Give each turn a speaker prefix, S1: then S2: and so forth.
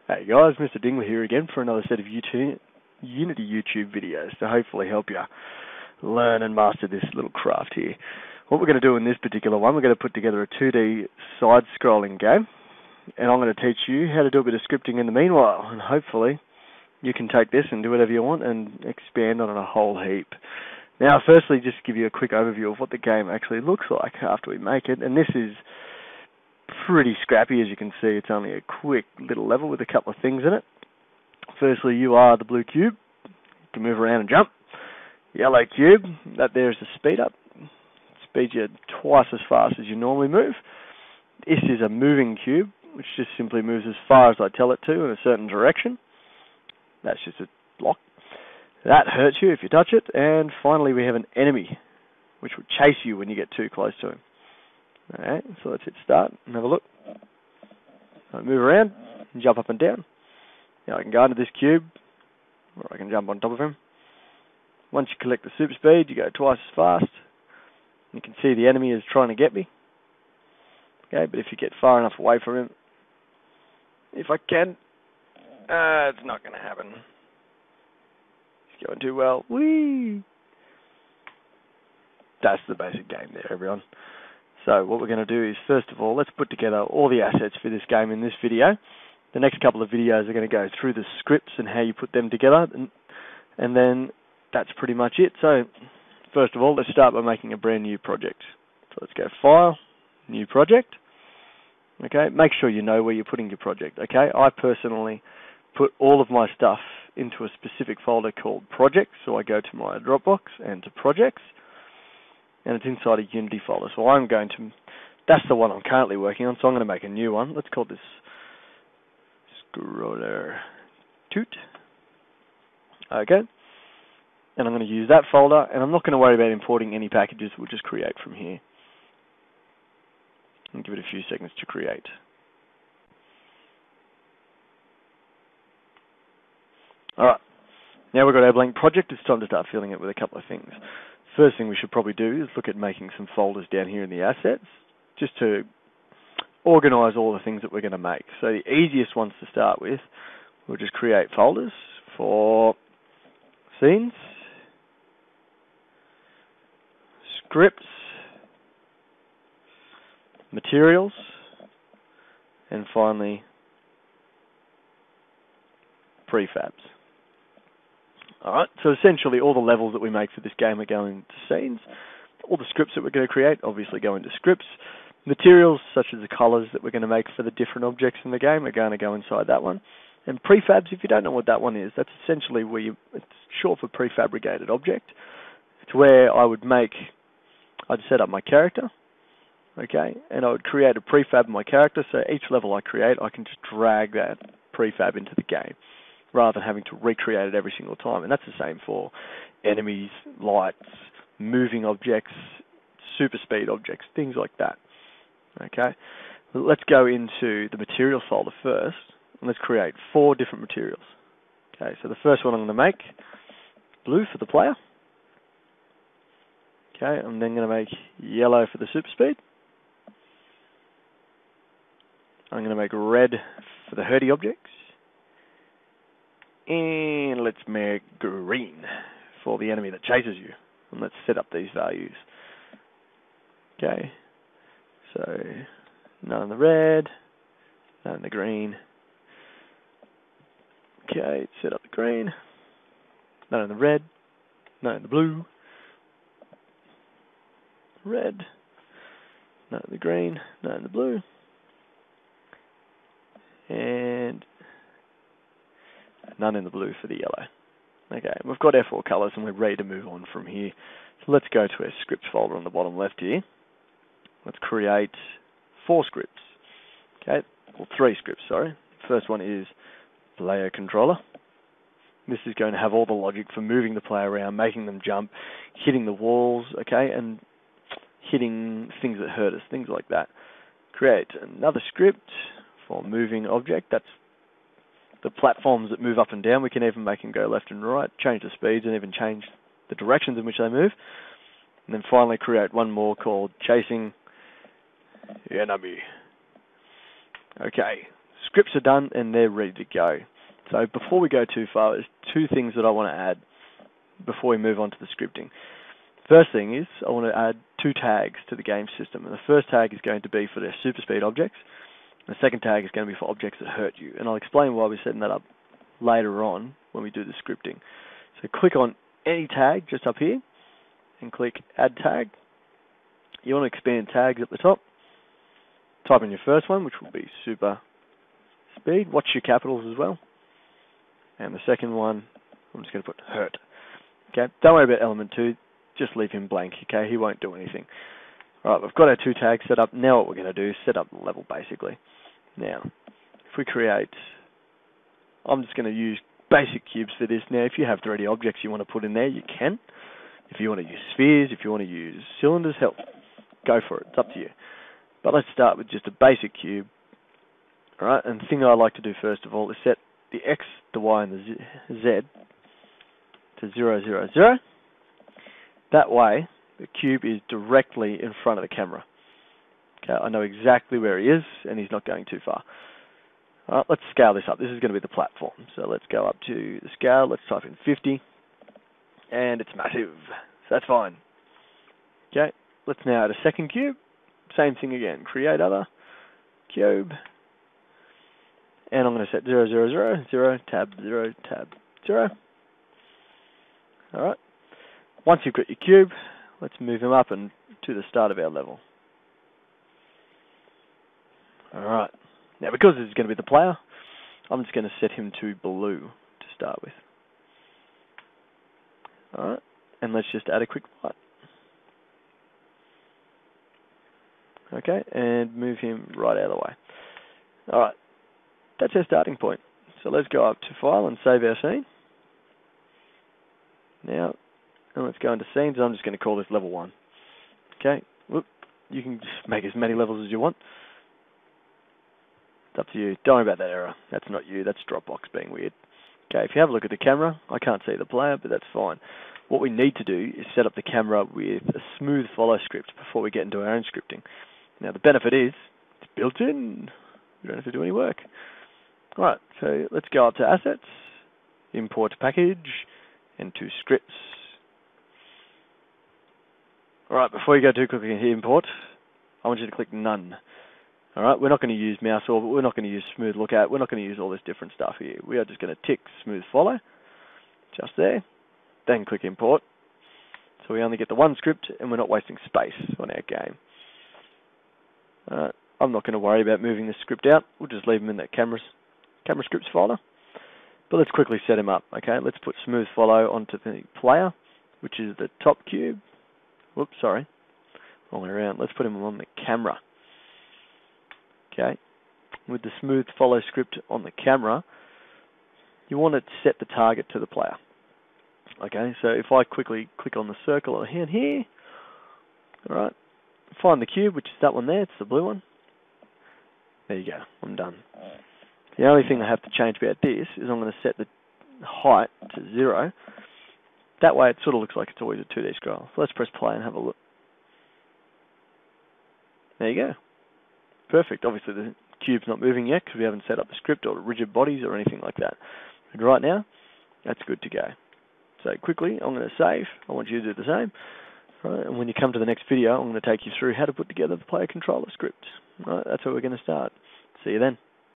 S1: Hey guys, Mr. Dingler here again for another set of Unity YouTube videos to hopefully help you learn and master this little craft here. What we're going to do in this particular one, we're going to put together a 2D side-scrolling game, and I'm going to teach you how to do a bit of scripting in the meanwhile, and hopefully you can take this and do whatever you want and expand on it a whole heap. Now, firstly, just give you a quick overview of what the game actually looks like after we make it, and this is pretty scrappy. As you can see, it's only a quick little level with a couple of things in it. Firstly, you are the blue cube. You can move around and jump. Yellow cube, that there is the speed up. Speeds you twice as fast as you normally move. This is a moving cube, which just simply moves as far as I tell it to in a certain direction. That's just a block. That hurts you if you touch it. And finally, we have an enemy, which will chase you when you get too close to him. Alright, so let's hit start and have a look. I move around and jump up and down. Now I can go under this cube, or I can jump on top of him. Once you collect the super speed, you go twice as fast. You can see the enemy is trying to get me. Okay, but if you get far enough away from him, if I can, it's not going to happen. It's going too well. Whee! That's the basic game there, everyone. So what we're going to do is, first of all, let's put together all the assets for this game in this video. The next couple of videos are going to go through the scripts and how you put them together, and then that's pretty much it. So first of all, let's start by making a brand new project. So let's go File, New Project. Okay, make sure you know where you're putting your project. Okay, I personally put all of my stuff into a specific folder called Projects. So I go to my Dropbox and to Projects, and it's inside a Unity folder. So that's the one I'm currently working on, so I'm going to make a new one. Let's call this Scroller Toot. Okay. And I'm going to use that folder, and I'm not going to worry about importing any packages. We'll just create from here. And give it a few seconds to create. Alright. Now we've got our blank project. It's time to start filling it with a couple of things. First thing we should probably do is look at making some folders down here in the assets, just to organize all the things that we're going to make. So the easiest ones to start with, we'll just create folders for scenes, scripts, materials, and finally prefabs. Alright, so essentially all the levels that we make for this game are going into scenes. All the scripts that we're going to create obviously go into scripts. Materials, such as the colors that we're going to make for the different objects in the game, are going to go inside that one. And prefabs, if you don't know what that one is, that's essentially where it's short for prefabricated object. It's where I'd set up my character, okay, and I would create a prefab of my character, so each level I create, I can just drag that prefab into the game, rather than having to recreate it every single time. And that's the same for enemies, lights, moving objects, super speed objects, things like that. Okay, let's go into the materials folder first, and let's create 4 different materials. Okay, so the first one I'm going to make, blue for the player. Okay, I'm then going to make yellow for the super speed. I'm going to make red for the hurdy objects. And let's make green for the enemy that chases you. And let's set up these values. Okay, so none in the red, none in the green. Okay, set up the green, none in the red, none in the blue, red, none in the green, none in the blue, and none in the blue for the yellow. Okay, we've got our 4 colors and we're ready to move on from here. So let's go to our scripts folder on the bottom left here. Let's create 4 scripts. Okay, or 3 scripts, sorry. First one is player controller. This is going to have all the logic for moving the player around, making them jump, hitting the walls, okay, and hitting things that hurt us, things like that. Create another script for moving object. That's the platforms that move up and down. We can even make them go left and right, change the speeds, and even change the directions in which they move. And then finally create one more called chasing enemy. Okay, scripts are done and they're ready to go. So before we go too far, there's two things that I want to add before we move on to the scripting. First thing is I want to add two tags to the game system. And the first tag is going to be for their super speed objects. And the second tag is going to be for objects that hurt you. And I'll explain why we're setting that up later on when we do the scripting. So click on any tag just up here and click Add Tag. You want to expand tags at the top. Type in your first one, which will be super speed. Watch your capitals as well. And the second one, I'm just going to put hurt. Okay, don't worry about element 2. Just leave him blank, okay? He won't do anything. Alright, we've got our two tags set up. Now what we're going to do is set up the level, basically. Now, if we create... I'm just going to use basic cubes for this. Now, if you have 3D objects you want to put in there, you can. If you want to use spheres, if you want to use cylinders, hell, go for it. It's up to you. But let's start with just a basic cube. Alright, and the thing I like to do first of all is set the X, the Y, and the Z to 0, 0, 0. That way, the cube is directly in front of the camera. Okay, I know exactly where he is, and he's not going too far. Alright, let's scale this up. This is going to be the platform. So let's go up to the scale. Let's type in 50. And it's massive. So that's fine. Okay, let's now add a second cube. Same thing again. Create other. Cube. And I'm going to set 0, 0, 0, 0, tab, 0, tab, 0. Alright. Once you've got your cube, let's move him up and to the start of our level. Alright. Now because this is going to be the player, I'm just going to set him to blue to start with. Alright. And let's just add a quick light. Okay, and move him right out of the way. Alright. That's our starting point. So let's go up to File and save our scene. Now, and let's go into scenes. I'm just going to call this level 1. Okay, whoop. You can just make as many levels as you want. It's up to you. Don't worry about that error. That's not you. That's Dropbox being weird. Okay, if you have a look at the camera, I can't see the player, but that's fine. What we need to do is set up the camera with a smooth follow script before we get into our own scripting. Now, the benefit is it's built in. We don't have to do any work. Alright, so let's go up to Assets, Import Package, and to Scripts. Alright, before you go too quickly into Import, I want you to click None. Alright, we're not going to use Mouse Orbit, we're not going to use Smooth Lookout, we're not going to use all this different stuff here. We are just going to tick Smooth Follow, just there, then click Import. So we only get the one script, and we're not wasting space on our game. Alright, I'm not going to worry about moving this script out, we'll just leave them in that camera scripts folder. But let's quickly set him up, okay? Let's put Smooth Follow onto the player, which is the top cube. Whoops, sorry. Wrong way around. Let's put him on the camera. Okay. With the Smooth Follow script on the camera, you want to set the target to the player. Okay, so if I quickly click on the circle on the hand here, alright, find the cube, which is that one there, it's the blue one. There you go, I'm done. The only thing I have to change about this is I'm going to set the height to 0. That way it sort of looks like it's always a 2D scroll. So let's press play and have a look. There you go. Perfect. Obviously the cube's not moving yet because we haven't set up the script or rigid bodies or anything like that. But right now, that's good to go. So quickly, I'm going to save. I want you to do the same. Right, and when you come to the next video, I'm going to take you through how to put together the player controller script. Right, that's where we're going to start. See you then.